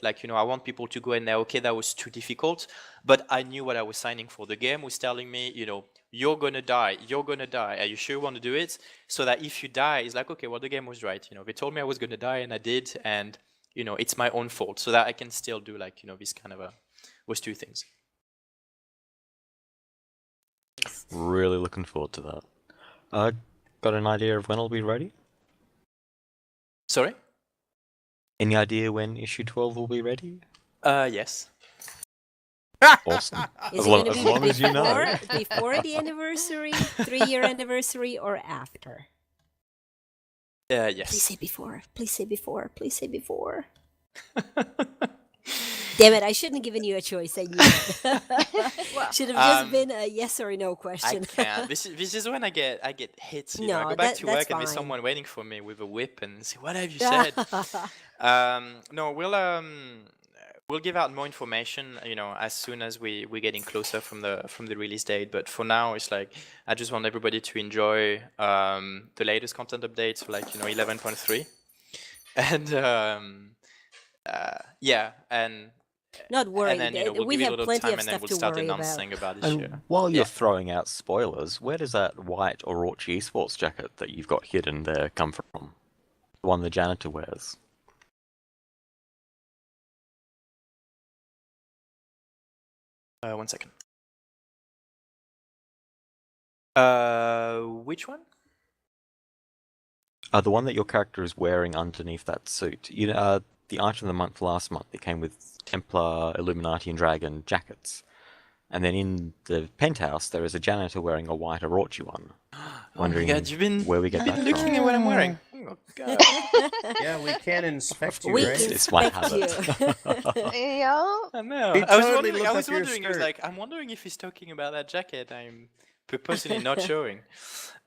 Like, I want people to go in there, okay, that was too difficult, but I knew what I was signing for. The game was telling me, you're gonna die, are you sure you want to do it? So that if you die, it's like, okay, well, the game was right. They told me I was gonna die and I did, and it's my own fault, so that I can still do like, this kind of those two things. Really looking forward to that. Got an idea of when it'll be ready? Sorry? Any idea when issue 12 will be ready? Yes. Awesome. Is As it long, going to as be long as you know. before the anniversary, 3-year anniversary, or after? Yes. Please say before. Please say before. Please say before. Damn it! I shouldn't have given you a choice. I knew it. Should have just been a yes or no question. I can't. This is when I get hit. I No, go back to work that's and there's fine. someone waiting for me with a whip and say, "What have you said?" No, we'll give out more information, as soon as we're getting closer from the release date. But for now, it's like I just want everybody to enjoy the latest content updates for 11.3, and yeah, and. Not worried. And then, we'll we give it a have little plenty time of and then stuff we'll to start worry announcing about. this And year. while you're Yeah. throwing out spoilers, where does that white Orochi esports jacket that you've got hidden there come from? The one the janitor wears. One second. Which one? The one that your character is wearing underneath that suit. The item of the month last month, it came with Templar, Illuminati, and Dragon jackets. And then in the penthouse, there is a janitor wearing a white Orochi one. Wondering oh my God, you've been where we get that looking from. at what I'm wearing. Oh God. Yeah, we can inspect you, We right? It's my inspect you. habit. Yeah. I know. He I was totally wondering. looked I was up your wondering. It was skirt. like, I'm wondering if he's talking about that jacket. I'm purposely not showing.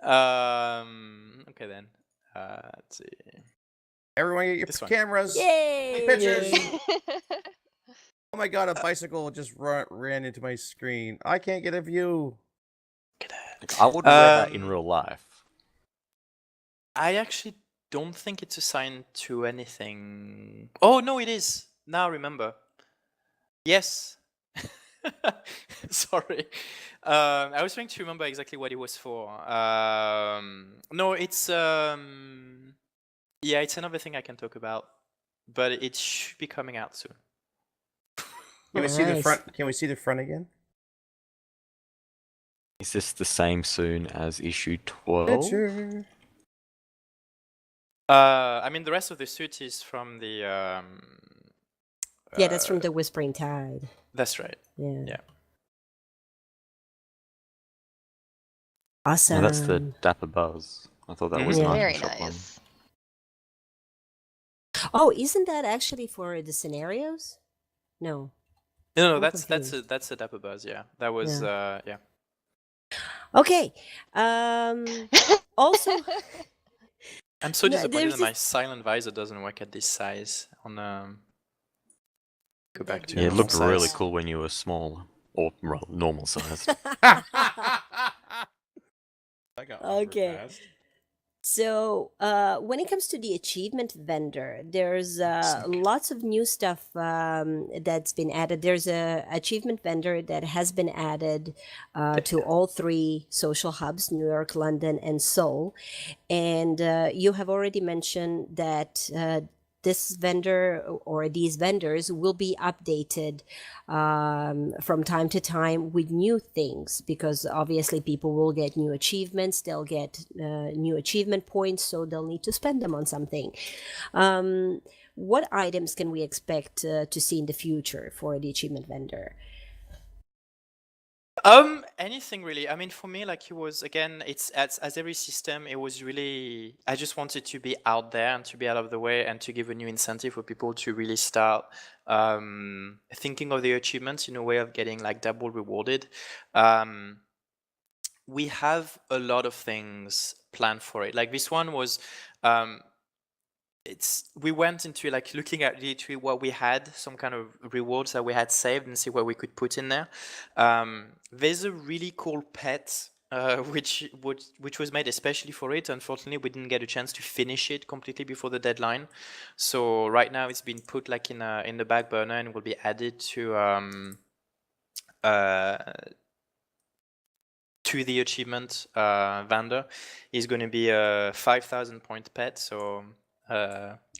Okay then. Let's see. Everyone get your This one. cameras. Yay! Pictures. Oh my God, a bicycle just ran into my screen. I can't get a view. I wouldn't wear that in real life. I actually don't think it's assigned to anything. Oh no, it is. Now I remember. Yes. Sorry. I was trying to remember exactly what it was for. No, it's yeah, it's another thing I can talk about, but it should be coming out soon. Can we see the Nice. front? Can we see the front again? Is this the same soon as issue 12? Picture. I mean, the rest of the suit is from the. Yeah, that's from the Whispering Tide. That's right. Yeah. Yeah. Awesome. No, that's the Dapper Buzz. I thought that was Mhm. an Very item shop one. nice. Oh, isn't that actually for the scenarios? No. No, I'm that's confused. that's a Dapper Buzz. Yeah, that was yeah. Okay. Also, I'm so No, disappointed there's that my silent visor doesn't work at this size. On go back to Yeah, it normal looked really size. cool when you were small. Or well, normal sized. I got Okay. So, when it comes to the achievement vendor, there's lots of new stuff that's been added. There's a achievement vendor that has been added to all 3 social hubs, New York, London, and Seoul. And you have already mentioned that this vendor or these vendors will be updated from time to time with new things, because obviously people will get new achievements, they'll get new achievement points, so they'll need to spend them on something. What items can we expect to see in the future for the achievement vendor? Anything really. I mean, for me, like, it was, again, it's as every system, it was really, I just wanted to be out there and to be out of the way and to give a new incentive for people to really start thinking of their achievements in a way of getting like double rewarded. We have a lot of things planned for it. Like this one was, we went into like looking at literally what we had, some kind of rewards that we had saved, and see what we could put in there. There's a really cool pet which was made especially for it. Unfortunately, we didn't get a chance to finish it completely before the deadline. So right now it's been put like in the back burner and will be added to the achievement vendor. Is going to be a 5,000 point pet. So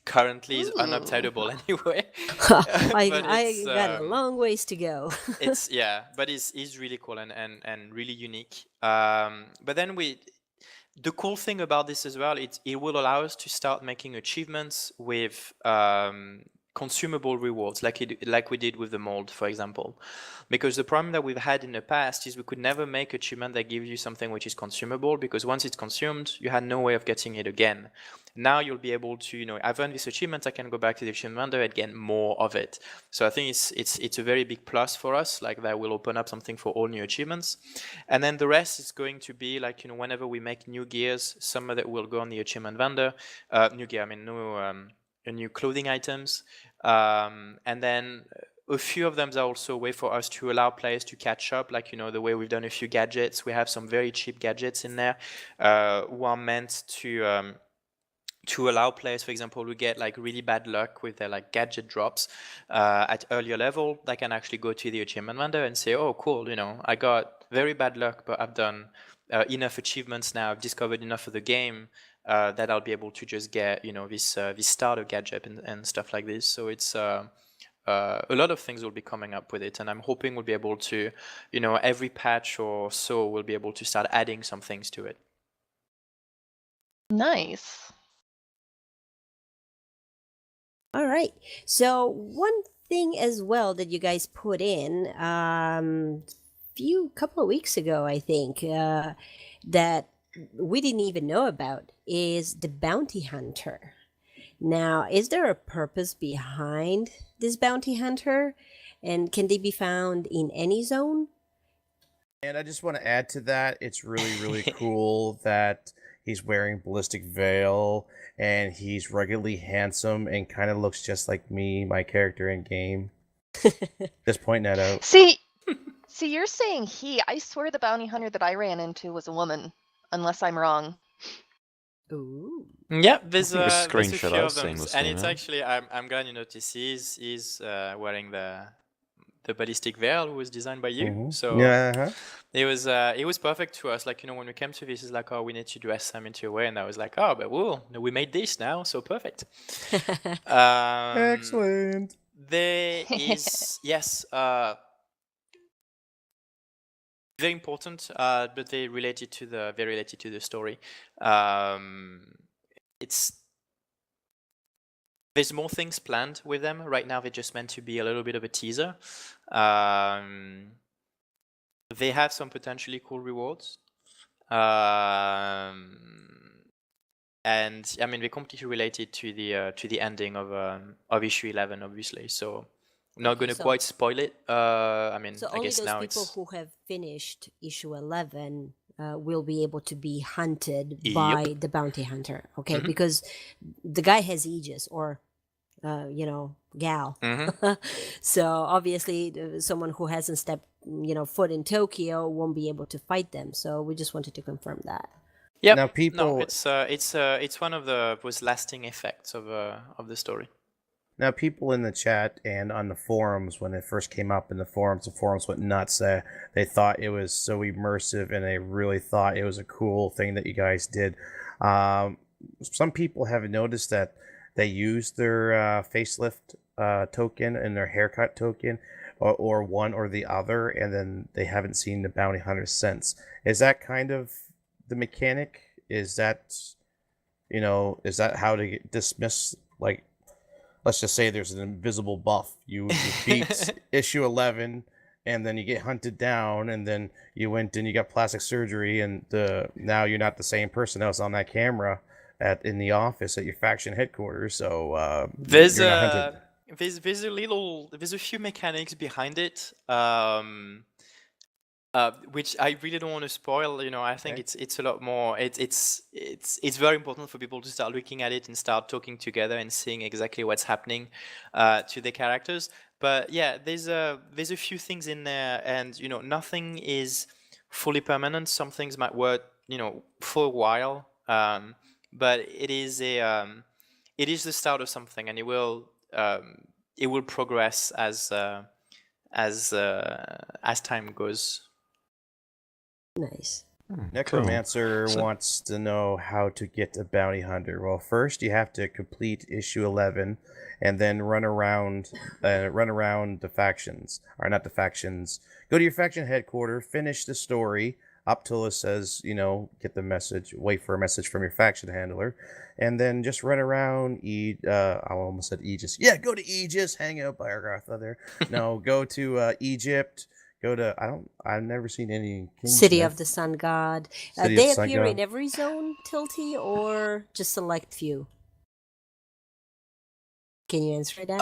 currently is Ooh. unobtainable anyway. I But I got a um, long ways to go. it's but it's really cool and really unique. But then the cool thing about this as well, it will allow us to start making achievements with consumable rewards, like we did with the mold, for example. Because the problem that we've had in the past is we could never make achievement that gives you something which is consumable, because once it's consumed, you had no way of getting it again. Now you'll be able to, I've earned this achievement, I can go back to the achievement vendor and get more of it. So I think it's a very big plus for us, like that will open up something for all new achievements. And then the rest is going to be like, whenever we make new gears, some of that will go on the achievement vendor. New gear, I mean, new clothing items. And then a few of them are also a way for us to allow players to catch up, like, the way we've done a few gadgets. We have some very cheap gadgets in there who are meant to allow players, for example, who get like really bad luck with their like gadget drops at earlier level, they can actually go to the achievement vendor and say, oh, cool, I got very bad luck, but I've done enough achievements now, I've discovered enough of the game that I'll be able to just get, this starter gadget and stuff like this. So it's a lot of things will be coming up with it, and I'm hoping we'll be able to, every patch or so, we'll be able to start adding some things to it. Nice. All right. So one thing as well that you guys put in couple of weeks ago, I think, that we didn't even know about is the bounty hunter. Now, is there a purpose behind this bounty hunter? And can they be found in any zone? And I just want to add to that, it's really, really cool that he's wearing ballistic veil and he's ruggedly handsome and kind of looks just like me, my character in game. Just pointing that out. See, you're saying he. I swear the bounty hunter that I ran into was a woman, unless I'm wrong. Ooh. Yeah, there's think the a screenshot few I of was them, seeing was and it's female. actually I'm glad you noticed he's wearing the ballistic veil, who was designed by you. Mhm. So Yeah. it was perfect to us. Like, when we came to this, it's like, oh, we need to dress them into a way, and I was like, oh, but whoa, we made this now, so perfect. Excellent. There is yes, very important, but very related to the story. There's more things planned with them. Right now, they're just meant to be a little bit of a teaser. They have some potentially cool rewards. And I mean, they're completely related to the ending of issue 11, obviously. So I'm not Okay, going to so- quite spoil it. I mean, So I only guess those now people it's who have finished issue 11 will be able to be hunted Yep. by the bounty hunter. Okay, Mhm. because the guy has aegis or gal. Mhm. So obviously someone who hasn't stepped foot in Tokyo won't be able to fight them. So we just wanted to confirm that. Yep. Now, No, people. it's one of those lasting effects of the story. Now, people in the chat and on the forums, when it first came up in the forums went nuts. They thought it was so immersive, and they really thought it was a cool thing that you guys did. Some people have noticed that they used their facelift token and their haircut token, or one or the other, and then they haven't seen the bounty hunter since. Is that kind of the mechanic? Is that how to dismiss, like, let's just say there's an invisible buff. You beat issue 11, and then you get hunted down, and then you went and you got plastic surgery, and now you're not the same person that was on that camera in the office at your faction headquarters. So There's you're not hunted. there's a few mechanics behind it, which I really don't want to spoil. I think Okay. it's a lot more. It's very important for people to start looking at it and start talking together and seeing exactly what's happening to the characters. But yeah, there's a few things in there, and nothing is fully permanent. Some things might work, for a while, but it is the start of something, and it will progress as time goes. Nice. Cool. Necromancer So- wants to know how to get a bounty hunter. Well, first you have to complete issue 11, and then run around the factions, or not the factions. Go to your faction headquarters, finish the story up till it says, get the message. Wait for a message from your faction handler, and then just run around. I almost said Aegis. Yeah, go to Aegis. Hang out by Argatha there. No, go to Egypt. Go to I've never seen any City Kingsmith. of the Sun God. City of They the Sun appear God. in every zone, Tilty, or just select few? Can you answer that?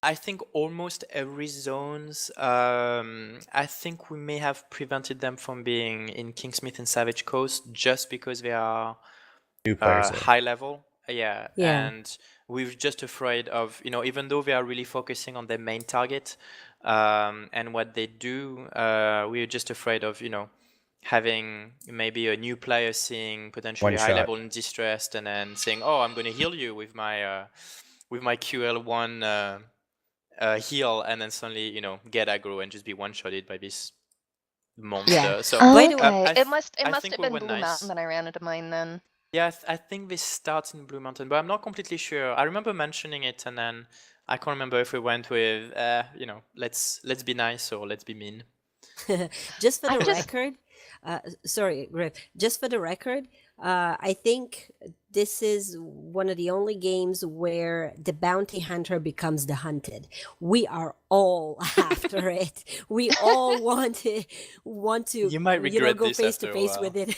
I think almost every zones. I think we may have prevented them from being in Kingsmith and Savage Coast just because they are New players. there. high level. Yeah. Yeah. And we're just afraid of, even though they are really focusing on their main target and what they do, we're just afraid of, having maybe a new player seeing potentially One high shot. level and distressed, and then saying, "Oh, I'm going to heal you with my QL1 heal," and then suddenly get aggro and just be one-shotted by this monster. Yeah. So By the way- Okay, I it must I have think we been went Blue nice. Mountain that I ran into mine then. Yeah, I think this starts in Blue Mountain, but I'm not completely sure. I remember mentioning it, and then I can't remember if we went with, let's be nice or let's be mean. Just for I the just- record, sorry, Griff. Just for the record, I think this is one of the only games where the bounty hunter becomes the hunted. We are all after it. We all want to You might regret go this face to after a face while. with it.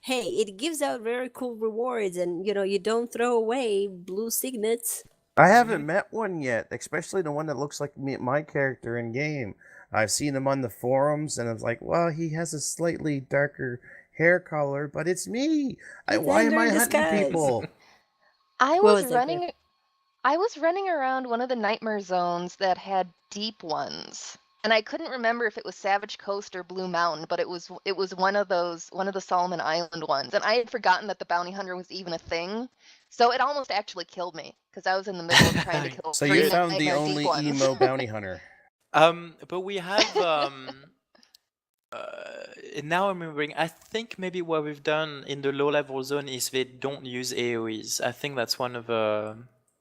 Hey, it gives out very cool rewards, and you don't throw away blue signets. I haven't met one yet, especially the one that looks like my character in game. I've seen him on the forums, and it's like, well, he has a slightly darker hair color, but it's me. It's Why am Ender I in hunting disguise. people? I What was was that, Griff? running. I was running around one of the nightmare zones that had deep ones, and I couldn't remember if it was Savage Coast or Blue Mountain, but it was one of the Solomon Island ones, and I had forgotten that the bounty hunter was even a thing. So it almost actually killed me because I was in the middle of trying to kill So three you found the nightmare only deep ones. emo bounty hunter. But we have now I'm remembering. I think maybe what we've done in the low level zone is they don't use AoEs. I think that's one of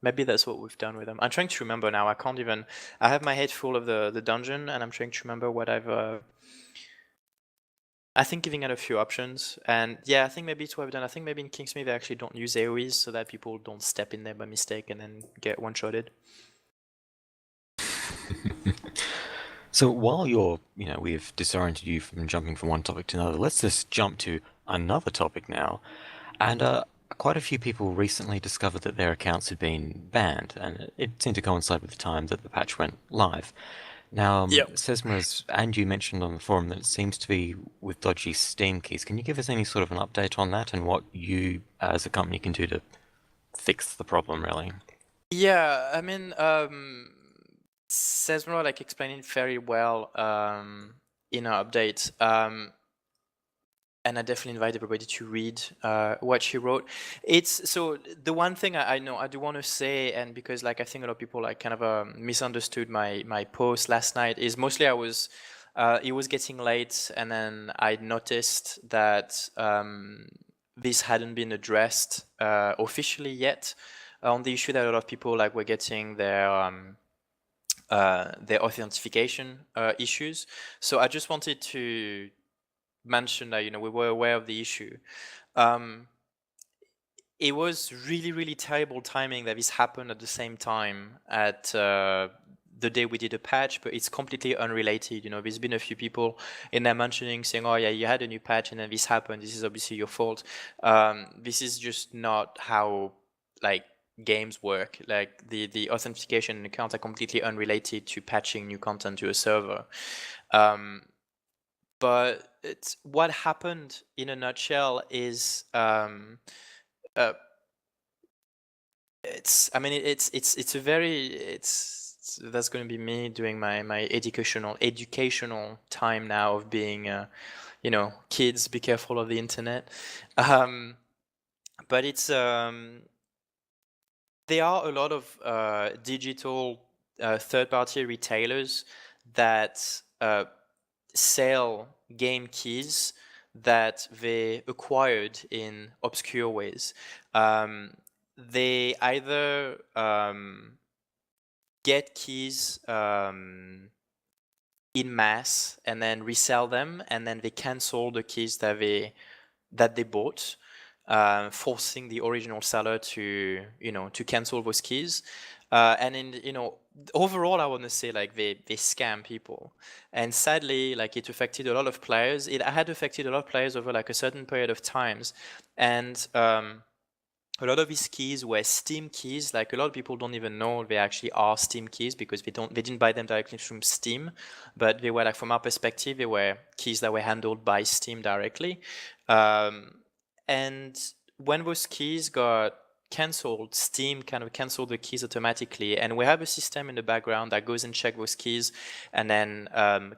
maybe that's what we've done with them. I'm trying to remember now. I have my head full of the dungeon, and I'm trying to remember what I've I think giving it a few options, and yeah, I think maybe it's what I've done. I think maybe in Kingsmith they actually don't use AoEs so that people don't step in there by mistake and then get one-shotted. So while we've disoriented you from jumping from one topic to another, let's just jump to another topic now. And quite a few people recently discovered that their accounts had been banned, and it seemed to coincide with the time that the patch went live. Now, Yep. Sesma's and you mentioned on the forum that it seems to be with dodgy Steam keys. Can you give us any sort of an update on that and what you as a company can do to fix the problem, really? Yeah, I mean, Sesmro explained it very well in our update, and I definitely invite everybody to read what she wrote. It's so the one thing I know I do want to say, and because I think a lot of people kind of misunderstood my post last night, is mostly it was getting late, and then I noticed that this hadn't been addressed officially yet on the issue that a lot of people were getting their authentication issues. So I just wanted to mention that we were aware of the issue. It was really, really terrible timing that this happened at the same time at the day we did a patch, but it's completely unrelated. There's been a few people in there mentioning, saying, "Oh yeah, you had a new patch and then this happened. This is obviously your fault." This is just not how games work. The authentication and accounts are completely unrelated to patching new content to a server. But what happened in a nutshell is it's a very that's going to be me doing my educational time now of being, kids, be careful of the internet. But it's there are a lot of digital third-party retailers that sell game keys that they acquired in obscure ways. They either get keys in mass and then resell them, and then they cancel the keys that they bought, forcing the original seller to cancel those keys. And in overall, I want to say like they scam people, and sadly, like it affected a lot of players. It had affected a lot of players over like a certain period of times, and a lot of these keys were Steam keys. Like a lot of people don't even know they actually are Steam keys because they didn't buy them directly from Steam, but they were like, from our perspective, they were keys that were handled by Steam directly. And when those keys got cancelled, Steam kind of canceled the keys automatically, and we have a system in the background that goes and check those keys and then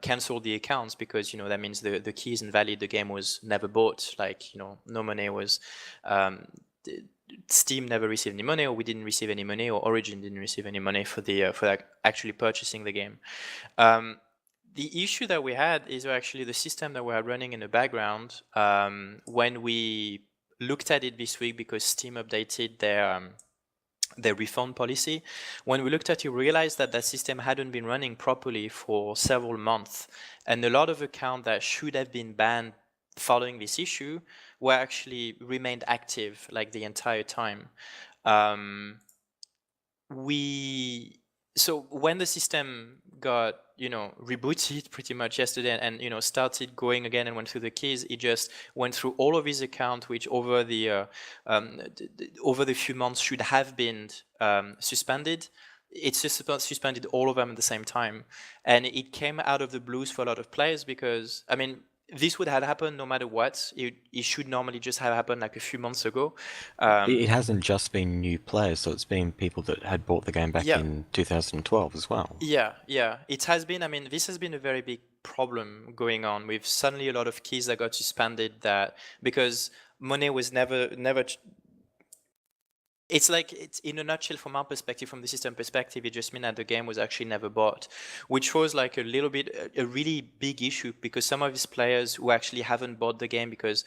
cancel the accounts, because that means the key is invalid, the game was never bought, like no money was Steam never received any money, or we didn't receive any money, or Origin didn't receive any money for actually purchasing the game. The issue that we had is actually the system that we are running in the background. When we looked at it this week, because Steam updated their refund policy, when we looked at it, we realized that system hadn't been running properly for several months, and a lot of accounts that should have been banned following this issue were actually remained active like the entire time. So when the system got rebooted pretty much yesterday and started going again and went through the keys, it just went through all of his accounts, which over the few months should have been suspended. It's just suspended all of them at the same time, and it came out of the blues for a lot of players, because this would have happened no matter what. It should normally just have happened like a few months ago. It hasn't just been new players, so it's been people that had bought the game back in 2012 as well. Yeah. It has been, this has been a very big problem going on with suddenly a lot of keys that got suspended, because money was never it's like, it's in a nutshell, from our perspective, from the system perspective, it just means that the game was actually never bought, which was like a really big issue, because some of these players who actually haven't bought the game because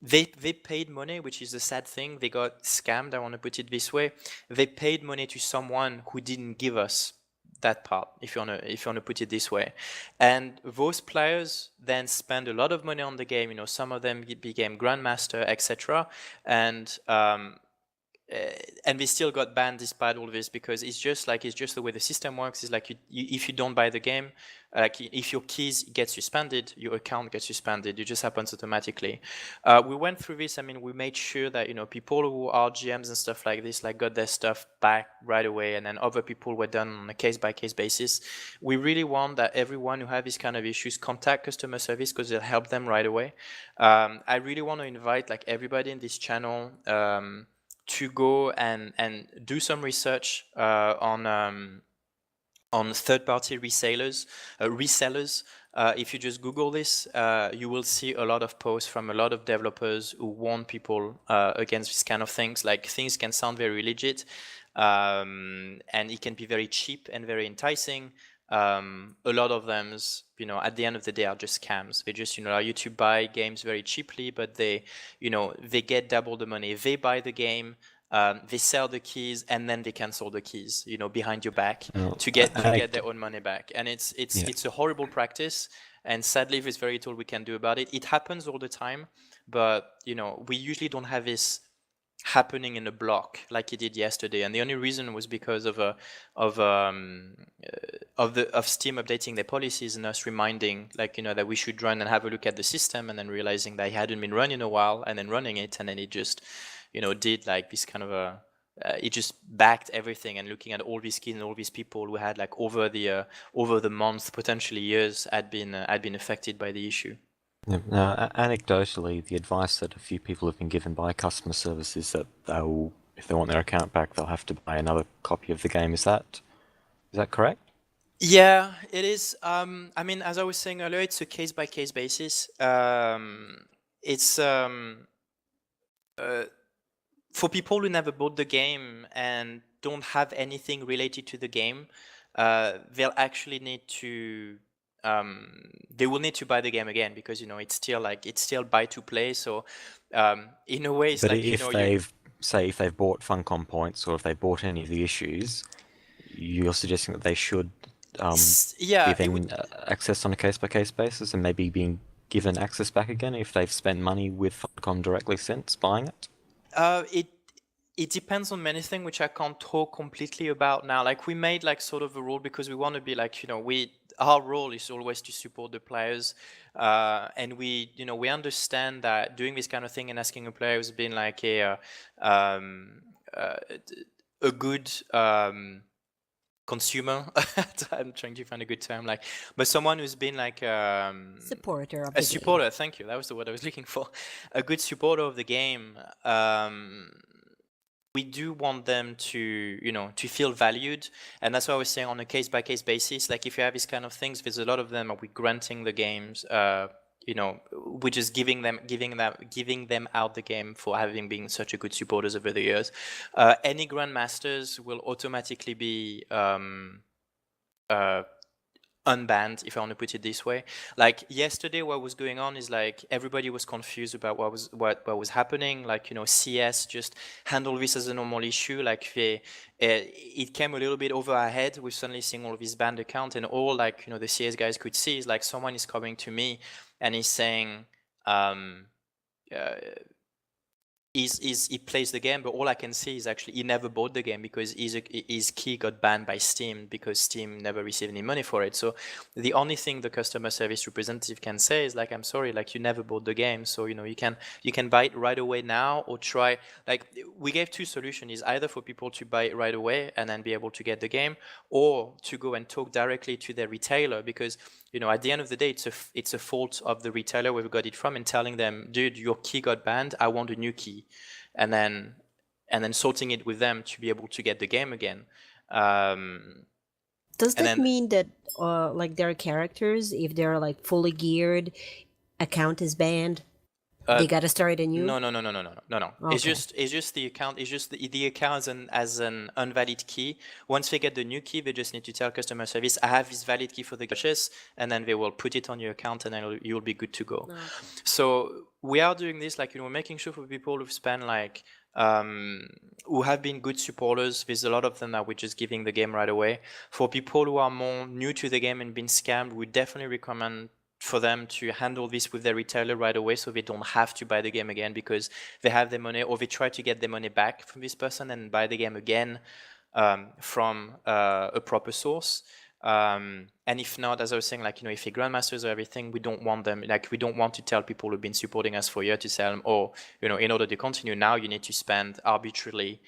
they paid money, which is a sad thing. They got scammed, I want to put it this way. They paid money to someone who didn't give us that part, if you want to put it this way. And those players then spend a lot of money on the game. Some of them became grandmaster, etc. And they still got banned despite all this, because it's just the way the system works. It's like if you don't buy the game, like if your keys get suspended, your account gets suspended. It just happens automatically. We went through this. We made sure that people who are GMs and stuff like this got their stuff back right away, and then other people were done on a case-by-case basis. We really want that everyone who have these kind of issues contact customer service, because it'll help them right away. I really want to invite everybody in this channel to go and do some research on third-party resellers. If you just Google this, you will see a lot of posts from a lot of developers who warn people against this kind of things. Like, things can sound very legit, and it can be very cheap and very enticing. A lot of them, at the end of the day, are just scams. They just, allow you to buy games very cheaply, but they get double the money. They buy the game, they sell the keys, and then they cancel the keys, behind your back to get their own money back. And it's a horrible practice. And sadly, there's very little we can do about it. It happens all the time, but we usually don't have this happening in a block like it did yesterday, and the only reason was because of Steam updating their policies and us reminding that we should run and have a look at the system, and then realizing that it hadn't been run in a while, and then running it, and then it just did this kind of it just backed everything, and looking at all these keys and all these people who had over the months, potentially years, had been affected by the issue. Yeah. Now, anecdotally, the advice that a few people have been given by customer service is that if they want their account back, they'll have to buy another copy of the game. Is that Is that correct? Yeah, it is. I mean, as I was saying earlier, it's a case by case basis. It's for people who never bought the game and don't have anything related to the game, they'll actually need to they will need to buy the game again because it's still buy to play. So in a way, it's But like if they've bought Funcom points or if they bought any of the issues, you're suggesting that they should yeah, be it would. then accessed on a case-by-case basis and maybe being given access back again if they've spent money with Funcom directly since buying it? It depends on many things, which I can't talk completely about now. Like we made like sort of a rule because we want to be like our role is always to support the players, and we understand that doing this kind of thing and asking a player who's been like um, uh, a good consumer. I'm trying to find a good term, but someone who's been like Supporter of a the supporter. Thank you. That was the word I was looking for. A good supporter of the game. We do want them to feel valued, and that's why I was saying on a case by case basis. Like if you have these kind of things, there's a lot of them. Are we granting the games? We're just giving them out the game for having been such a good supporters over the years. Any grandmasters will automatically be unbanned, if I want to put it this way. Like yesterday, what was going on is like everybody was confused about what was happening. Like CS just handled this as a normal issue. Like it came a little bit over our head with suddenly seeing all of these banned accounts, and all the CS guys could see is like someone is coming to me and he's saying he plays the game, but all I can see is actually he never bought the game because his key got banned by Steam because Steam never received any money for it. So the only thing the customer service representative can say is like, I'm sorry, like you never bought the game, so you can buy it right away now or try. Like we gave two solutions: is either for people to buy it right away and then be able to get the game, or to go and talk directly to their retailer, because at the end of the day, it's a fault of the retailer where we got it from, and telling them, dude, your key got banned, I want a new key, and then sorting it with them to be able to get the game again. Does and that then- mean that like their characters, if they're like fully geared, account is banned? They gotta start anew? No. It's Okay. just the account. It's just the account as an invalid key. Once they get the new key, they just need to tell customer service, I have this valid key for the purchase, and then they will put it on your account, and then you'll be good to go. Okay. So we are doing this, like making sure for people who've spent like who have been good supporters. There's a lot of them that we're just giving the game right away. For people who are more new to the game and been scammed, we definitely recommend for them to handle this with their retailer right away, so they don't have to buy the game again because they have their money, or they try to get their money back from this person and buy the game again from a proper source. And if not, as I was saying, like if you're grandmasters or everything, we don't want them, like we don't want to tell people who've been supporting us for years to sell them, or in order to continue now you need to spend arbitrarily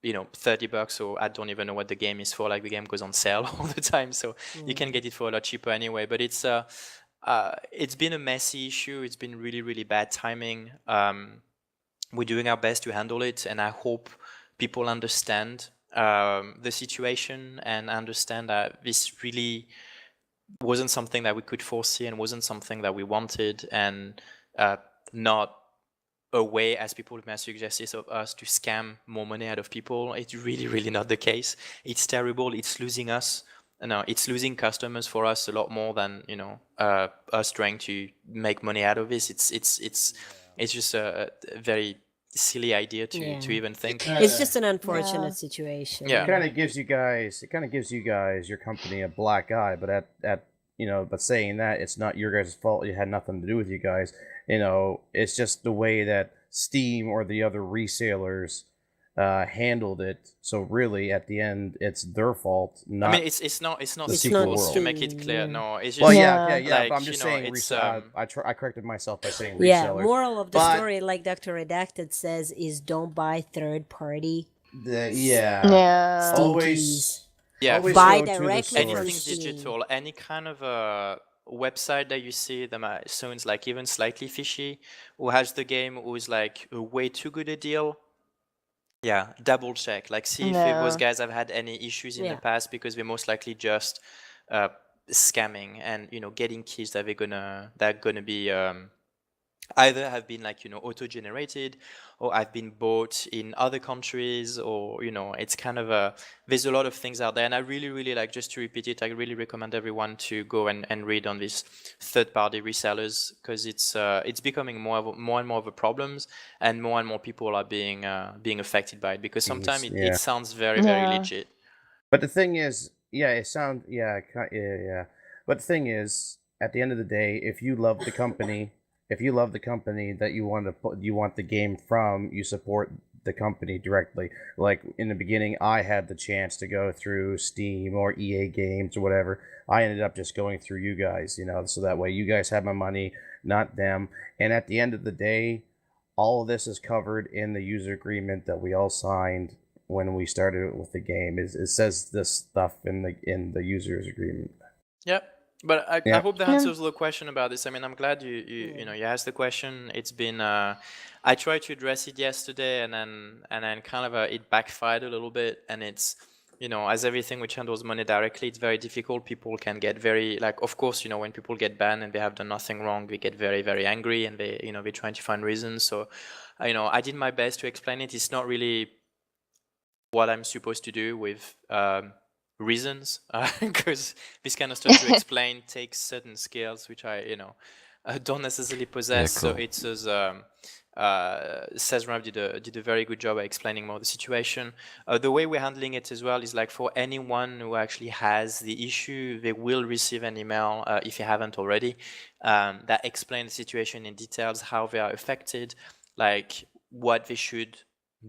$30, or I don't even know what the game is for. Like the game goes on sale all the time, so you can get it for a lot cheaper anyway. But it's been a messy issue. It's been really, really bad timing. We're doing our best to handle it, and I hope people understand the situation and understand that this really wasn't something that we could foresee and wasn't something that we wanted, and not a way, as people may suggest, of us to scam more money out of people. It's really, really not the case. It's terrible. It's losing us. No, it's losing customers for us a lot more than us trying to make money out of this. It's just a very silly idea to even think. It's just an unfortunate Yeah. situation. Yeah. It kind of gives you guys, your company, a black eye. But but saying that, it's not your guys' fault. It had nothing to do with you guys. It's just the way that Steam or the other resellers handled it. So really, at the end, it's their fault. Not I mean, it's not the secret sequel to world. make it clear. Yeah. No, it's just Well, Yeah. yeah. like, But I'm just saying, it's I corrected myself by saying Yeah, resellers. moral of the But- story, like Dr. Redacted says, is don't buy third party Yeah. Yeah. Steam Always- keys. yeah. always Buy go to the directly from source. Anything's Steam. digital, any kind of a website that you see that sounds like even slightly fishy, who has the game, who is like a way too good a deal, Yeah, double check. Like, see if those No. guys have had any issues in the Yeah. past, because they're most likely just scamming and getting keys that they're gonna be either have been like auto-generated, or have been bought in other countries, or it's kind of there's a lot of things out there. And I really, like, just to repeat it, I really recommend everyone to go and read on these third-party resellers, because it's becoming more and more of a problems, and more people are being affected by it, because sometimes Thieves, it, yeah. it sounds very Yeah. legit. But the thing is, yeah, it sounds, yeah, yeah. But the thing is, at the end of the day, if you love the company, that you want to put, you want the game from, you support the company directly. Like in the beginning, I had the chance to go through Steam or EA Games or whatever. I ended up just going through you guys, so that way you guys have my money, not them. And at the end of the day, all of this is covered in the user agreement that we all signed when we started with the game. It says this stuff in the users agreement. Yeah, but I Yeah. hope that Yeah. answers the question about this. I mean, I'm glad you asked the question. It's been I tried to address it yesterday, and then kind of it backfired a little bit. And it's as everything which handles money directly, it's very difficult. People can get very, like, of course, when people get banned and they have done nothing wrong, they get very angry, and they're trying to find reasons. So I did my best to explain it. It's not really what I'm supposed to do with reasons, because this kind of stuff to explain takes certain skills which I don't necessarily possess. So cool. it says Sezrav did a very good job at explaining more the situation. The way we're handling it as well is, like, for anyone who actually has the issue, they will receive an email, if you haven't already, that explains the situation in details, how they are affected, like what they should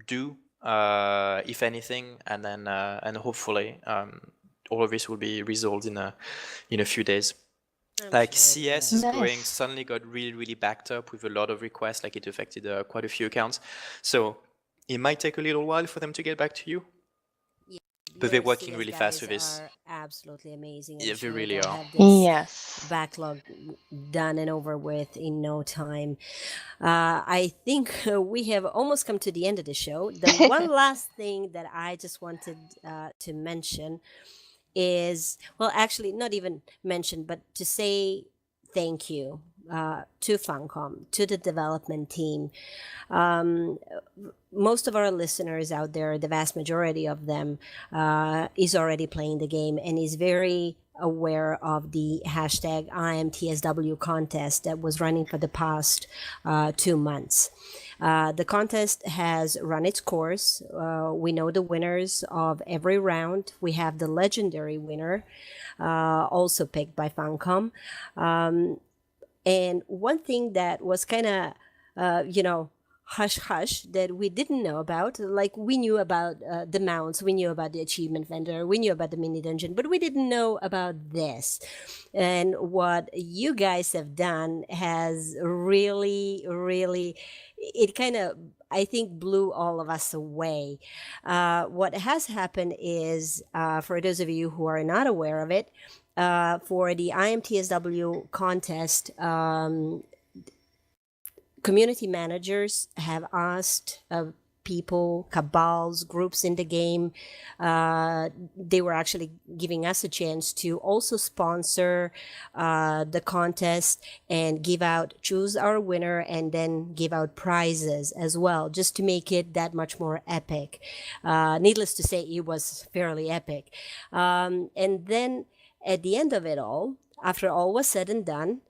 do, if anything, and then and hopefully all of this will be resolved in a few days. I'm Like, sure it CS will. is going Nice. suddenly got really backed up with a lot of requests. Like, it affected quite a few accounts, so it might take a little while for them to get back to you, but they're Your working CS really fast with guys this. are absolutely amazing. I'm Yeah, they sure really they'll are. have this Yes. backlog done and over with in no time. I think we have almost come to the end of the show. The one last thing that I just wanted to mention is, well, actually, not even mention, but to say thank you to Funcom, to the development team. Um, Most of our listeners out there, the vast majority of them, is already playing the game and is very aware of the hashtag IMTSW contest that was running for the past 2 months. The contest has run its course. We know the winners of every round. We have the legendary winner, also picked by Funcom. And one thing that was kind of, hush hush that we didn't know about, like we knew about the mounts, we knew about the achievement vendor, we knew about the mini dungeon, but we didn't know about this. And what you guys have done has really, it kind of, I think, blew all of us away. What has happened is, for those of you who are not aware of it, for the IMTSW contest, community managers have asked people, cabals, groups in the game. They were actually giving us a chance to also sponsor the contest and choose our winner, and then give out prizes as well, just to make it that much more epic. Needless to say, it was fairly epic. And then at the end of it all, after all was said and done,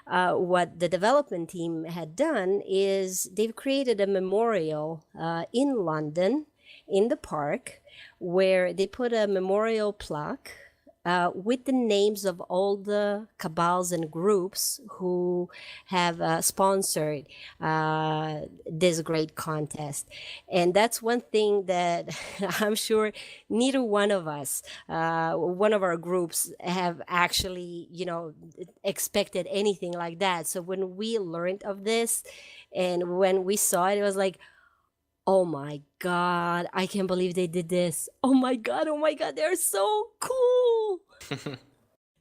what the development team had done is they've created a memorial in London, in the park, where they put a memorial plaque with the names of all the cabals and groups who have sponsored this great contest. And that's one thing that I'm sure neither one of us, one of our groups, have actually, expected anything like that. So when we learned of this and when we saw it, it was like, oh my God, I can't believe they did this. Oh my God, they're so cool.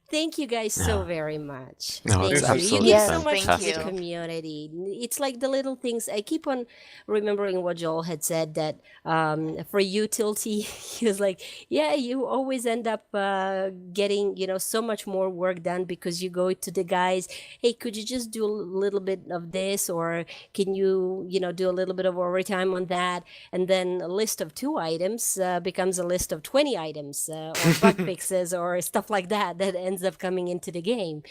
Thank you guys so Yeah. very much. No, Thank it's you. You absolutely did Yes, so much for thank the fantastic. you. community. It's like the little things. I keep on remembering what Joel had said that for you, Tilty, he was like, yeah, you always end up getting, so much more work done because you go to the guys, hey, could you just do a little bit of this, or can you, do a little bit of overtime on that? And then a list of 2 items becomes a list of 20 items or bug fixes or stuff like that ends up coming into the game.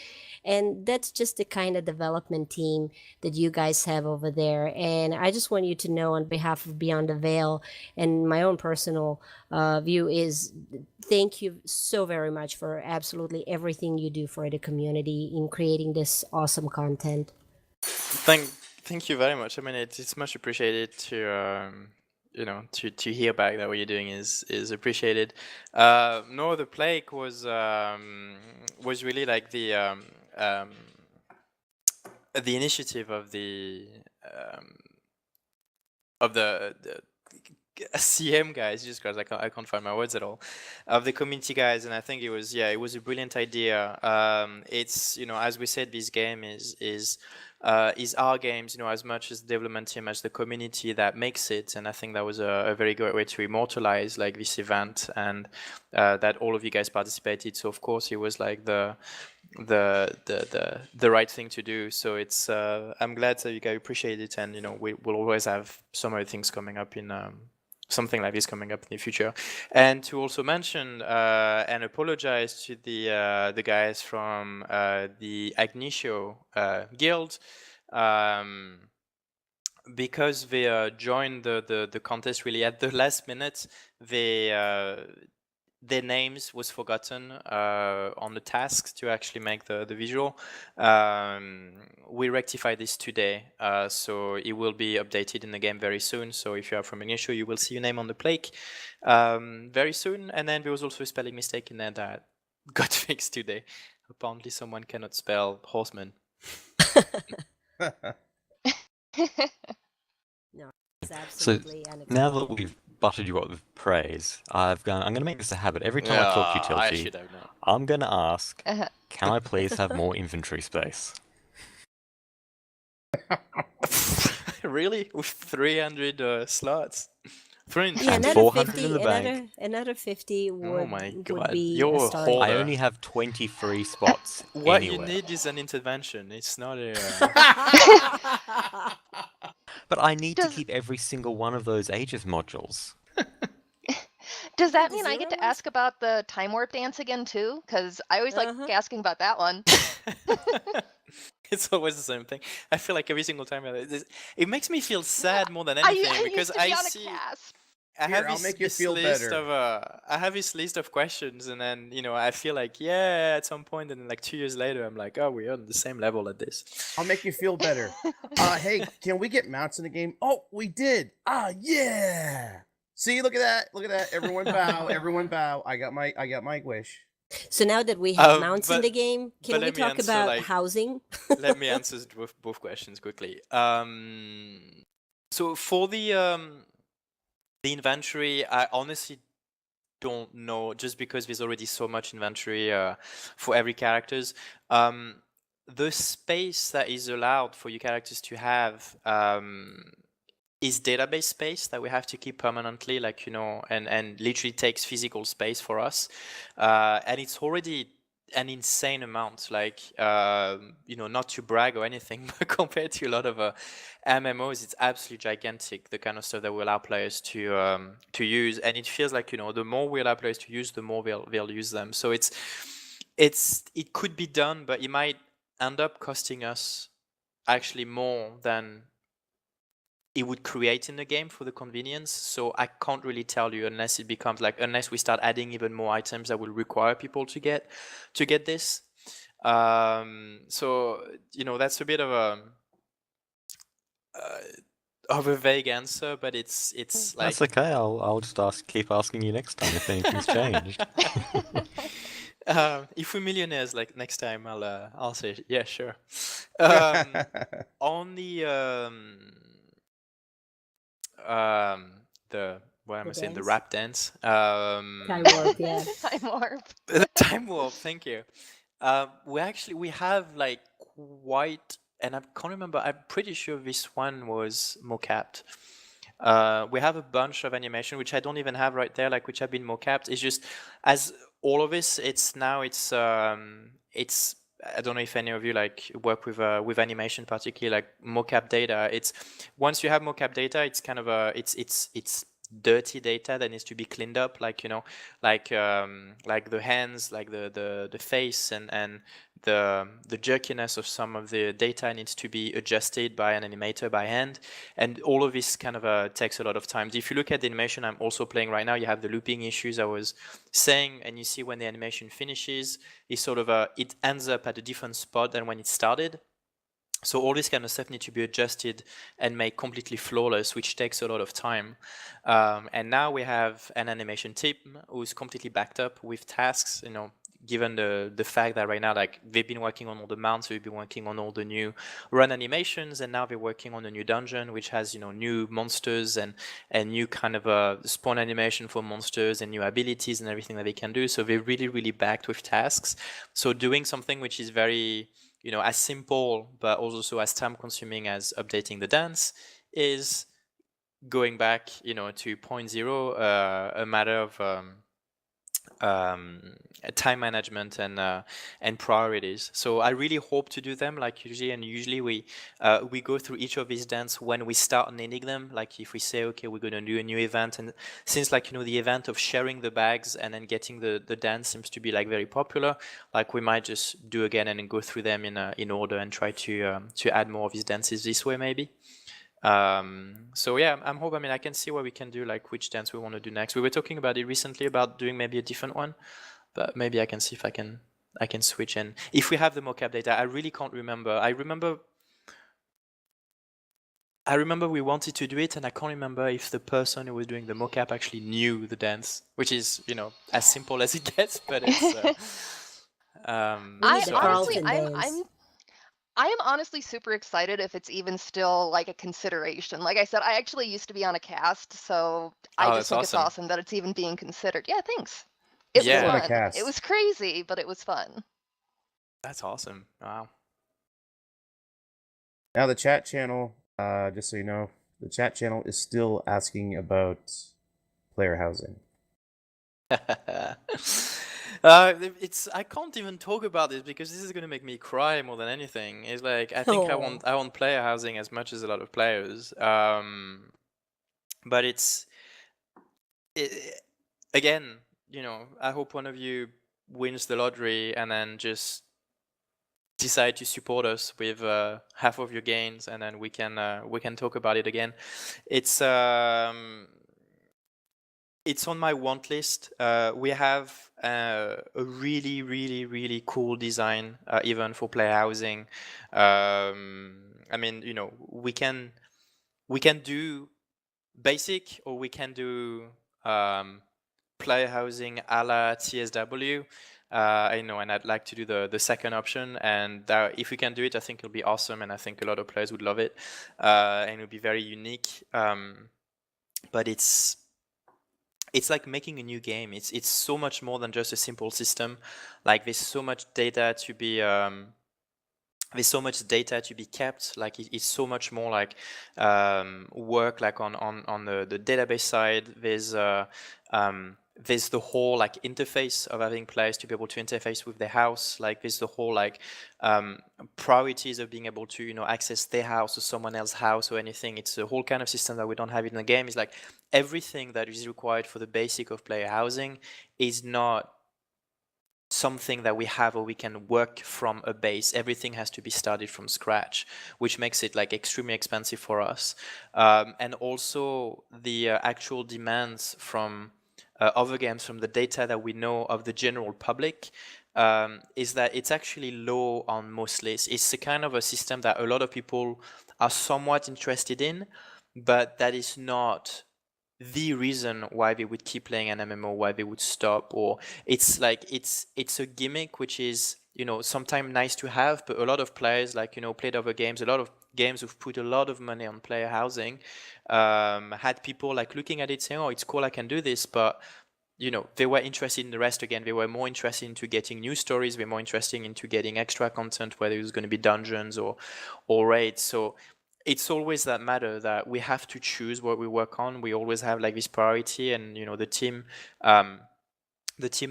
And that's just the kind of development team that you guys have over there. And I just want you to know, on behalf of Beyond the Veil and my own personal view, is thank you so very much for absolutely everything you do for the community in creating this awesome content. Thank you very much. I mean, it's much appreciated to to hear back that what you're doing is appreciated. No, the plague was really like the initiative um, of the CM guys, just because I can't find my words at all, of the community guys, and I think it was a brilliant idea. It's as we said, this game is our games, as much as the development team as the community that makes it, and I think that was a very great way to immortalize like this event, and that all of you guys participated. So of course it was like the right thing to do. So it's I'm glad that you guys appreciate it, and we will always have some other things coming up in something like this coming up in the future. And to also mention and apologize to the guys from the Agnicio guild, because they joined the contest really at the last minute. Their names was forgotten on the tasks to actually make the visual. We rectified this today, so it will be updated in the game very soon. So if you are from an issue, you will see your name on the plaque very soon. And then there was also a spelling mistake in there that got fixed today. Apparently someone cannot spell horseman. No, it's So absolutely now unacceptable. that we've buttered you up with praise, I'm going to make this a habit. Every time I talk to you, I Tilty, should have known. I'm going to ask, Uh-huh. can I please have more inventory space? Really? With 300 slots? 300 Yeah, And another 400 in 50, the bank. another 50 Oh my would god, be you're a a start. I hoarder. only have 20 free spots What you anywhere. need is an intervention. It's not a. But I need to Does keep every single one of those Aegis modules. does that The mean I get zero to ones? ask about the time warp dance again too? Because I always like Uh-huh. asking about that one. It's always the same thing. I feel like every single time it makes me feel sad more than I anything used because to be I on a see. cast. I Here, have I'll this, make you this feel list better. of I have this list of questions, and then I feel like yeah at some point, and then like 2 years later I'm like, oh, we're on the same level at this. I'll make you feel better. Hey, can we get mounts in the game? Oh, we did. Yeah. See, look at that. Look at that. Everyone bow. Everyone bow. I got my wish. So now that we have mounts in But the game, can we let me talk answer about like housing? let me answer both questions quickly. So for the inventory, I honestly don't know, just because there's already so much inventory for every characters. The space that is allowed for your characters to have is database space that we have to keep permanently, like and literally takes physical space for us, and it's already an insane amount, like not to brag or anything, but compared to a lot of MMOs, it's absolutely gigantic, the kind of stuff that we allow players to use, and it feels like the more we allow players to use, the more they'll use them. So it could be done, but it might end up costing us actually more than it would create in the game for the convenience. So I can't really tell you unless it becomes like, unless we start adding even more items that will require people to get this. So that's a bit of a vague answer, but it's like That's okay. I'll just keep asking you next time if anything's changed. if we're millionaires, like next time I'll say yeah, sure. On the what am I saying? The dance? rap dance. Time warp, yeah. Time warp. Time warp. Thank you. We have like quite, and I can't remember. I'm pretty sure this one was mocapped. We have a bunch of animation which I don't even have right there, like which have been mocapped. It's just as all of this. It's I don't know if any of you like work with animation, particularly like mocap data. It's once you have mocap data, it's kind of a it's dirty data that needs to be cleaned up, like like the hands, like the face, and the jerkiness of some of the data needs to be adjusted by an animator by hand, and all of this kind of takes a lot of time. If you look at the animation I'm also playing right now, you have the looping issues I was saying, and you see when the animation finishes, it sort of it ends up at a different spot than when it started. So all this kind of stuff needs to be adjusted and made completely flawless, which takes a lot of time. And now we have an animation team who's completely backed up with tasks, given the fact that right now, like, they've been working on all the mounts, they've been working on all the new run animations, and now they're working on a new dungeon, which has, new monsters and new kind of spawn animation for monsters and new abilities and everything that they can do. So they're really, really backed with tasks. So doing something which is very, as simple but also as time consuming as updating the dance is going back, to point zero, a matter of time management and priorities. So I really hope to do them like usually, and usually we go through each of these dance when we start needing them. Like if we say, okay, we're going to do a new event, and since like the event of sharing the bags and then getting the dance seems to be like very popular, like we might just do again and then go through them in order and try to add more of these dances this way maybe. So yeah, I'm hoping, I can see what we can do, like which dance we want to do next. We were talking about it recently about doing maybe a different one, but maybe I can see if I can switch. And if we have the mocap data, I really can't remember. I remember we wanted to do it, and I can't remember if the person who was doing the mocap actually knew the dance, which is, as simple as it gets, but it's We need I the so honestly, Carlton days. I am honestly super excited if it's even still like a consideration. Like I said, I actually used to be on a cast, so I Oh, just that's think it's awesome. awesome that it's even being considered. Yeah, thanks. It was Still on Yeah, a fun. It cast. was crazy, but it was fun. that's awesome. Wow. Now the chat channel, just so you know, the chat channel is still asking about player housing. It's I can't even talk about this because this is gonna make me cry more than anything. It's like I think Oh. I want player housing as much as a lot of players. But it, again, I hope one of you wins the lottery and then just decide to support us with half of your gains, and then we can talk about it again. It's on my want list. We have a really, really, really cool design even for player housing. We can do basic, or we can do player housing a la TSW. I know, and I'd like to do the second option, and if we can do it, I think it'll be awesome, and I think a lot of players would love it, and it'll be very unique. But it's like making a new game. It's so much more than just a simple system. Like there's so much data to be kept. Like it's so much more like work, like on the database side. There's the whole like interface of having players to be able to interface with their house. Like there's the whole like priorities of being able to access their house or someone else's house or anything. It's a whole kind of system that we don't have in the game. It's like everything that is required for the basic of player housing is not something that we have or we can work from a base. Everything has to be started from scratch, which makes it like extremely expensive for us. And also the actual demands from other games, from the data that we know of the general public, is that it's actually low on most lists. It's a kind of a system that a lot of people are somewhat interested in, but that is not the reason why they would keep playing an MMO, why they would stop. Or it's like it's a gimmick which is sometimes nice to have, but a lot of players played other games. A lot of games who've put a lot of money on player housing had people like looking at it saying, oh, it's cool, I can do this, but they were interested in the rest again. They were more interested into getting new stories. They were more interested into getting extra content, whether it was going to be dungeons or raids. So it's always that matter that we have to choose what we work on. We always have like this priority, and the team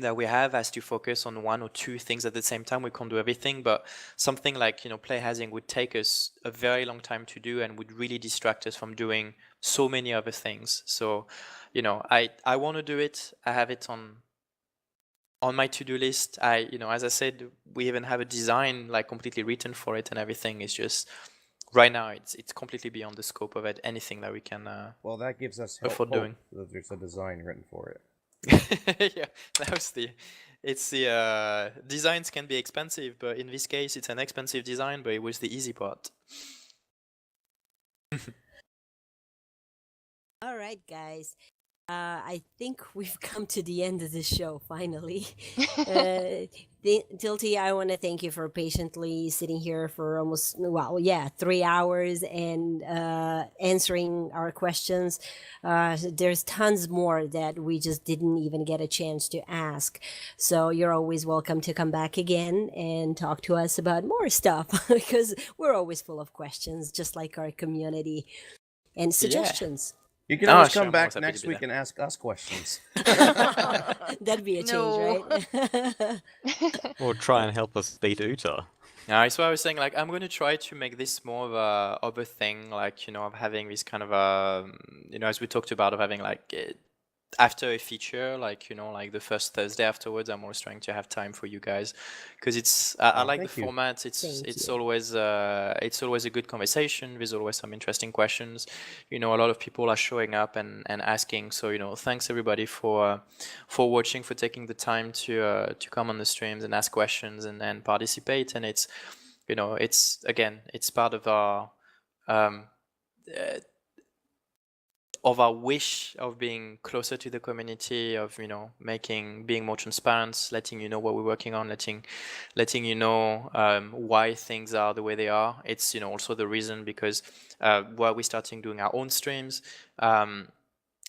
that we have has to focus on one or two things at the same time. We can't do everything, but something like play hazing would take us a very long time to do and would really distract us from doing so many other things. So I want to do it. I have it on my to-do list. As I said, we even have a design like completely written for it, and everything is just right now it's completely beyond the scope of it. Anything that we can Well, that gives us afford hope doing. that there's a design written for it. Yeah, that was it's the designs can be expensive, but in this case it's an expensive design, but it was the easy part. All right, guys. I think we've come to the end of the show finally. Tilty, I want to thank you for patiently sitting here for almost 3 hours and answering our questions. There's tons more that we just didn't even get a chance to ask. So you're always welcome to come back again and talk to us about more stuff because we're always full of questions, just like our community, and suggestions. You can Oh, always sure, come I'm back always happy to next be week there. and ask us questions. That'd be a change, No. right? Or try and help us beat Uta. Yeah, so I was saying, like, I'm going to try to make this more of a thing, like, of having this kind of as we talked about, of having like after a feature, like, like the first Thursday afterwards, I'm always trying to have time for you guys, because I like the thank you. format. It's Thank it's you. always a good conversation. There's always some interesting questions. A lot of people are showing up and asking. So thanks everybody for watching, for taking the time to come on the streams and ask questions and participate. And it's it's part of our wish of being closer to the community, of being more transparent, letting you know what we're working on, letting you know why things are the way they are. It's also the reason because while we're starting doing our own streams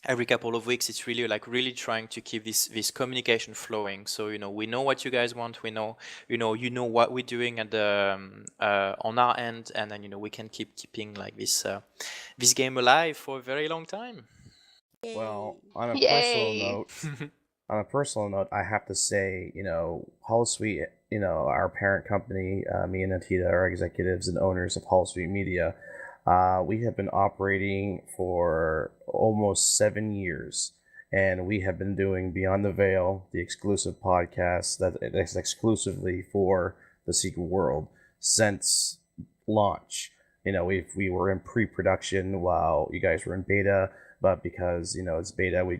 every couple of weeks, it's really trying to keep this communication flowing. So we know what you guys want, we know what we're doing at the on our end, and then we can keeping like this game alive for a very long time. Well, on a Yay. personal note, I have to say, Holosuite, our parent company, me and Antita are executives and owners of Holosuite Media. We have been operating for almost 7 years, and we have been doing Beyond the Veil, the exclusive podcast that is exclusively for the Secret World since launch. We were in pre-production while you guys were in beta, but because it's beta, we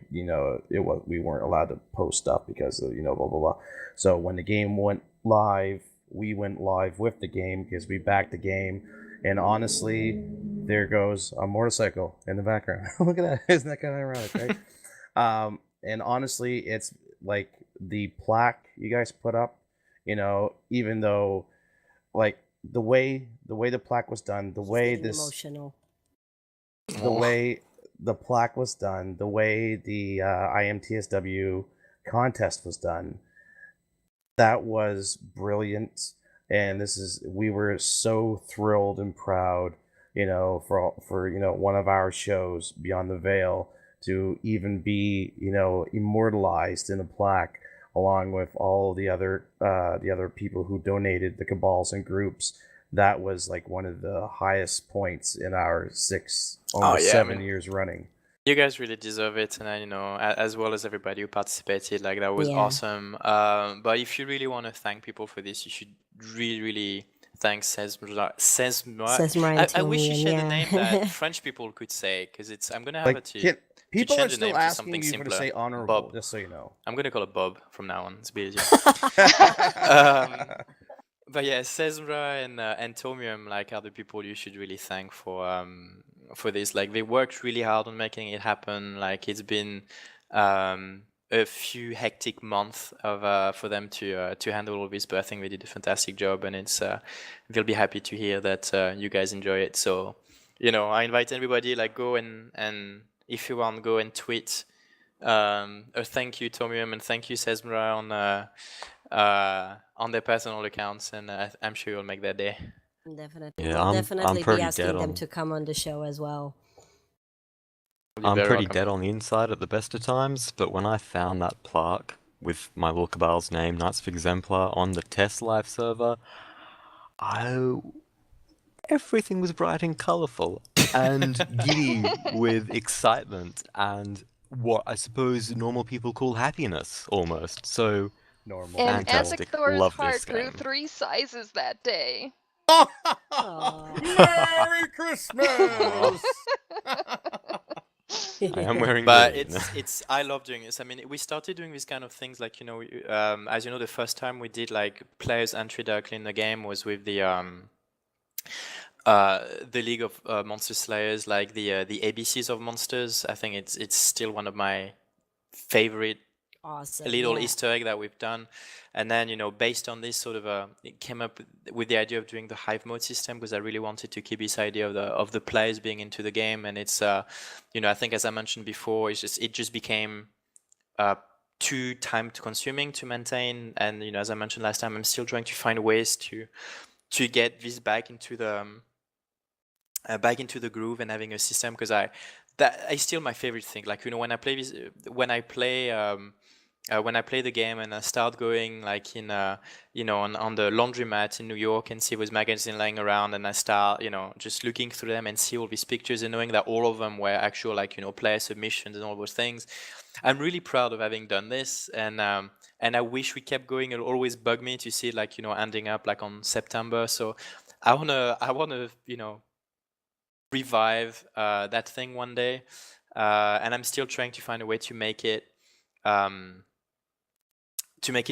weren't allowed to post stuff because of blah blah blah. So when the game went live, we went live with the game because we backed the game. And honestly, there goes a motorcycle in the background. Look at that. Isn't that kind of ironic, right? And honestly, it's like the plaque you guys put up, even though like the way the plaque was done, the way Getting this emotional. the way the plaque was done, the way the IMTSW contest was done, that was brilliant. And we were so thrilled and proud, for one of our shows, Beyond the Veil, to even be immortalized in a plaque along with all the other people who donated, the cabals and groups. That was like one of the highest points in our almost 7 years running. You guys really deserve it, and as well as everybody who participated, like that was Yeah. awesome. But if you really want to thank people for this, you should really thank Sesmra. I wish you Tilmian, shared a name yeah. that French people could say, because I'm gonna have to People are change the still name to asking something you for to simpler. say honorable, Bob. just so you know. I'm gonna call it Bob from now on. It's a bit easier. But yeah, Sesmra and Tomium are the people you should really thank for this. Like, they worked really hard on making it happen. Like, it's been a few hectic months for them to handle all this, but I think they did a fantastic job, and they'll be happy to hear that you guys enjoy it. So I invite everybody, go and if you want, go and tweet A thank you, Tomium, and thank you, Sesmra, on their personal accounts, and I'm sure you'll make that day. Definitely. Yeah, We'll I'm definitely be pretty asking dead them on. to come on the show as well. You're I'm very pretty welcome. dead on the inside at the best of times, but when I found that plaque with my Lookabal's name, Knights of Exemplar, on the test live server, everything was bright and colourful and giddy with excitement and what I suppose normal people call happiness, almost. So Normal. And fantastic. Azek Thor's Love this heart grew game. 3 sizes that day. Aw. Merry Christmas! I am wearing But green. it's I love doing this. I mean, we started doing these kind of things like, as you know, the first time we did like players entry directly in the game was with the League of Monster Slayers, like the ABCs of Monsters. I think it's still one of my favorite Awesome. little yeah. Easter egg that we've done. And then, based on this sort of it came up with the idea of doing the hive mode system, because I really wanted to keep this idea of the players being into the game. And it's I think, as I mentioned before, it just became too time consuming to maintain. And as I mentioned last time, I'm still trying to find ways to get this back into the groove and having a system, because that is still my favorite thing. Like, when I play this, when I play the game and I start going like in on the laundromat in New York and see those magazines lying around, and I start just looking through them and see all these pictures and knowing that all of them were actual, like, player submissions and all those things. I'm really proud of having done this, and I wish we kept going. It'll always bug me to see it, like, ending up like on September. So I wanna revive that thing one day, and I'm still trying to find a way to make it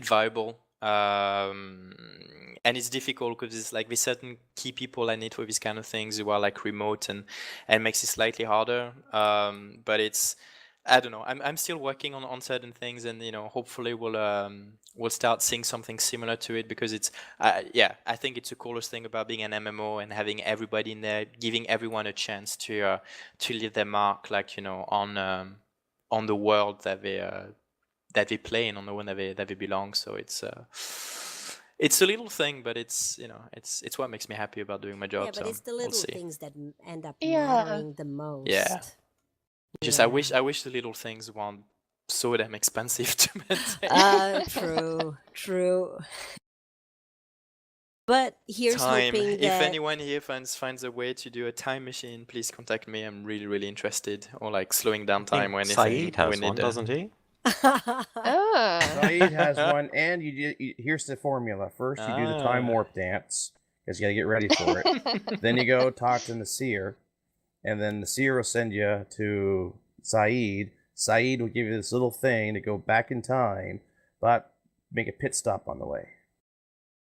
viable. And it's difficult because it's like there's certain key people I need for these kind of things who are like remote, and makes it slightly harder. But it's, I don't know. I'm still working on certain things, and hopefully we'll start seeing something similar to it, because it's I think it's the coolest thing about being an MMO and having everybody in there, giving everyone a chance to leave their mark, like, on the world that they play in, on the one that they belong. So it's a little thing, but it's it's what makes me happy about doing my job. Yeah, but so it's the we'll little see. things that end up Yeah. mattering the most. Yeah. Just Yeah. I wish the little things weren't so damn expensive to maintain. True. But here's Time. hoping If that anyone here finds a way to do a time machine, please contact me. I'm really, really interested. Or like slowing down time or anything. Saeed has one, doesn't he? Ah. Saeed has one, and here's the formula. First, you do the time warp dance, because you gotta get ready for it. Then you go talk to Nasir, and then Nasir will send you to Saeed. Saeed will give you this little thing to go back in time, but make a pit stop on the way.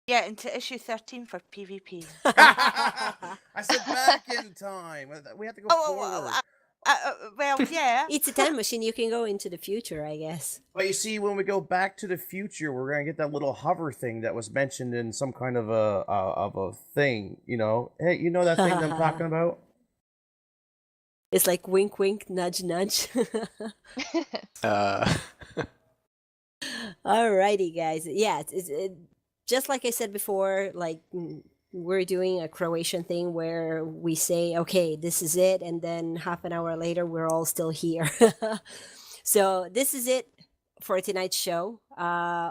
Yeah, into issue 13 for PvP. I said back in time. We have to go forward. Well, yeah. it's a time machine. You can go into the future, I guess. But you see, when we go back to the future, we're gonna get that little hover thing that was mentioned in some kind of a thing. Hey, you know that thing that I'm talking about? It's like wink, wink, nudge, nudge. Alrighty, guys. Yeah, it's just like I said before. Like, we're doing a Croatian thing where we say, "Okay, this is it," and then half an hour later, we're all still here. So this is it for tonight's show.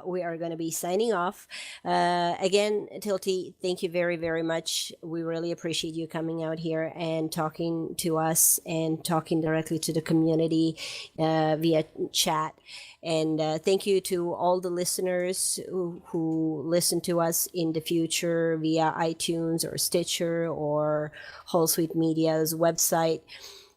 We are going to be signing off. Again, Tilty, thank you very, very much. We really appreciate you coming out here and talking to us and talking directly to the community via chat. And thank you to all the listeners who listen to us in the future via iTunes or Stitcher or Whole Sweet Media's website.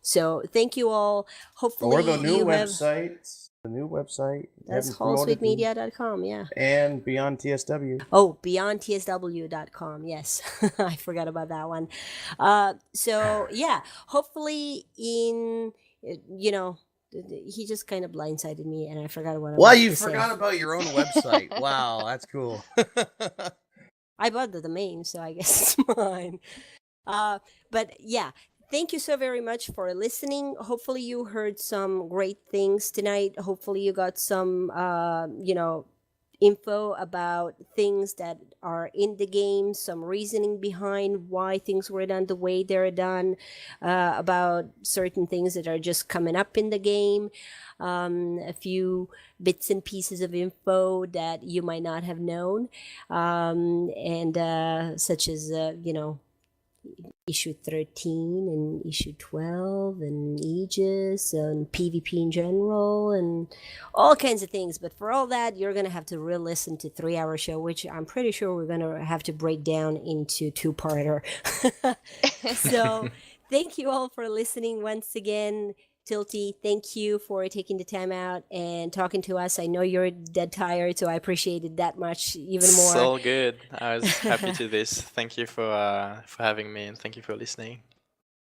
So thank you all. Hopefully, Or the new you have. website. The new website. That's Haven't promoted it. wholesweetmedia.com, yeah. And Beyond TSW. Oh, beyondtsw.com. Yes. I forgot about that one. So, yeah, hopefully he just kind of blindsided me and I forgot what I Well, wanted you to say. forgot about your own website. Wow, that's cool. I bought the domain, so I guess it's mine. But yeah, thank you so very much for listening. Hopefully, you heard some great things tonight. Hopefully, you got some, info about things that are in the game, some reasoning behind why things were done the way they're done, about certain things that are just coming up in the game, a few bits and pieces of info that you might not have known, and such as, issue 13 and issue 12 and Aegis and PvP in general and all kinds of things. But for all that, you're going to have to re-listen to 3 Hour Show, which I'm pretty sure we're going to have to break down into two-parter. So thank you all for listening once again. Tilty, thank you for taking the time out and talking to us. I know you're dead tired, so I appreciate it that much even more. It's all good. I was happy to this. Thank you for having me, and thank you for listening.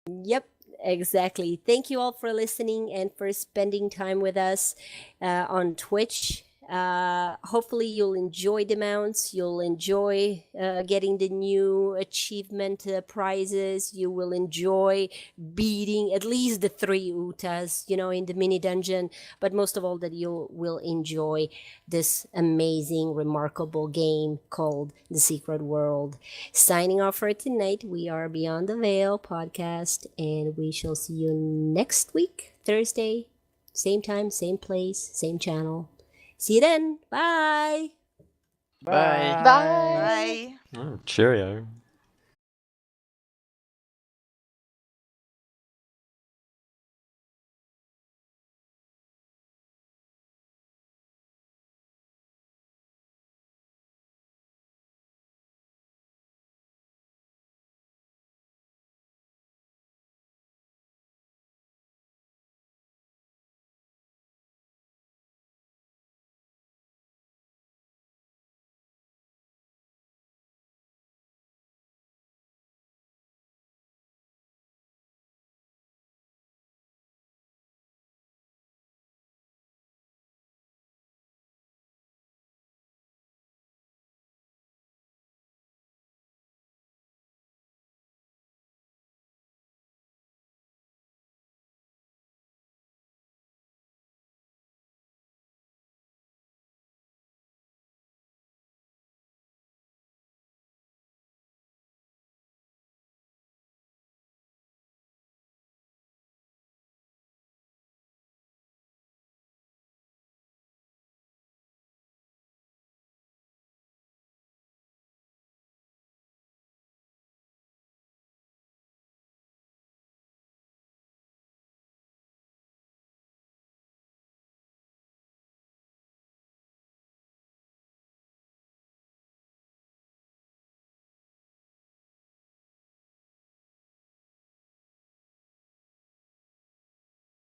Yep, exactly. Thank you all for listening and for spending time with us on Twitch. Hopefully you'll enjoy the mounts. You'll enjoy getting the new achievement prizes. You will enjoy beating at least the 3 Utas, in the mini dungeon. But most of all, that you will enjoy this amazing, remarkable game called The Secret World. Signing off for tonight, we are Beyond the Veil podcast, and we shall see you next week, Thursday. Same time, same place, same channel. See you then. Bye. Bye. Bye. Bye. Oh, cheerio.